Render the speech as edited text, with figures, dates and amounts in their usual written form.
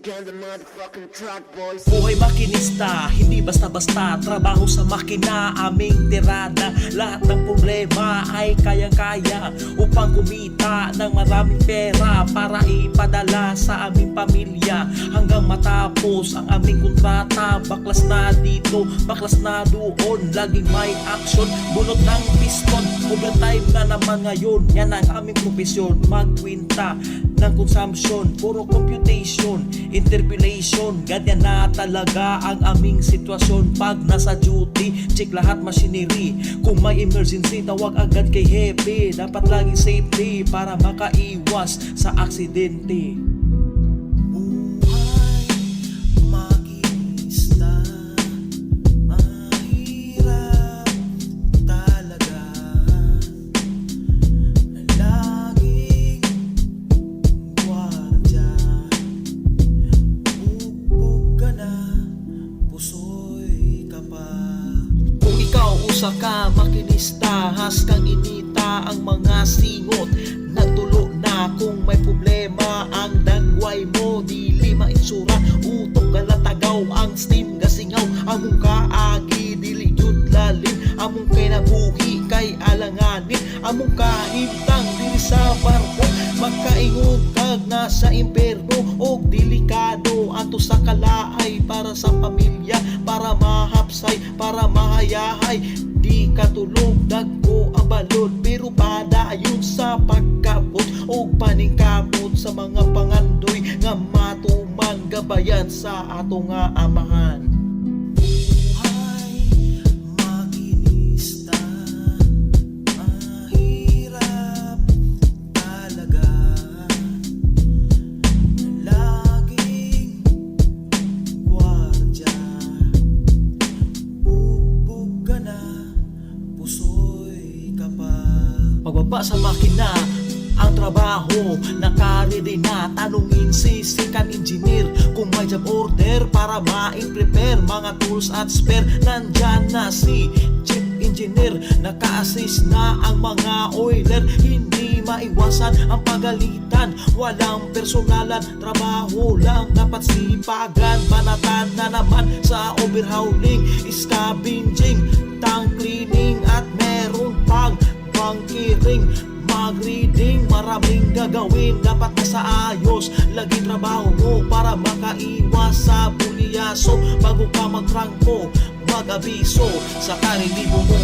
again, the motherfucking truck boys. Buhay makinista, hindi basta-basta. Trabaho sa makina, aming tirada. Lahat ng problema ay kayang-kaya upang kumita ng maraming pera para ipadala sa aming pamilya. Hanggang matapos ang aming kontrata. Baklas na dito, baklas na doon. Laging may action, bunot ng piston. Overtime na naman ngayon, yan ang aming profesyon. Magkwinta ng consumption, puro computation, interpolation. Ganyan na talaga ang aming sitwasyon. Pag nasa duty, check lahat machinery. Kung may emergency, tawag agad kay Hepe. Dapat laging safety para makaiwas sa aksidente. Usa ka makinista, has kang inita ang mga singot. Nagtulo na kung may problema ang dagway mo. Dili maitsura, utok galatagaw ang steam gasingaw. Among kaagi, dili jud lalim. Among kinabuhi kay alanganin. Among kahintang dili sa barko. Magkaingon kag nasa imperno. Og delikado ato sa kalaay para sa pamilya, para mahapsay, para mahayahay. Di katulog dagko ang balod, pero padayon sa pagkabot o paningkamot sa mga pangandoy nga matuman gabayan sa ato nga amahan. Pagbaba sa makina, ang trabaho nakaredy na. Tanungin si second engineer kung may job order para ma-prepare mga tools at spare. Nandyan na si chief engineer, naka-assist na ang mga oiler. Hindi maiwasan ang pagalitan, walang personalan, trabaho lang dapat sipagan. Banatan na naman sa overhauling, scavenging, tank cleaning at meron pang pangkiring, mag-reading, maraming gagawin. Dapat na sa ayos, lagi trabaho mo para makaiwas sa bulyaso. Bago ka magtrangko, mag-abiso sa karilibo mo.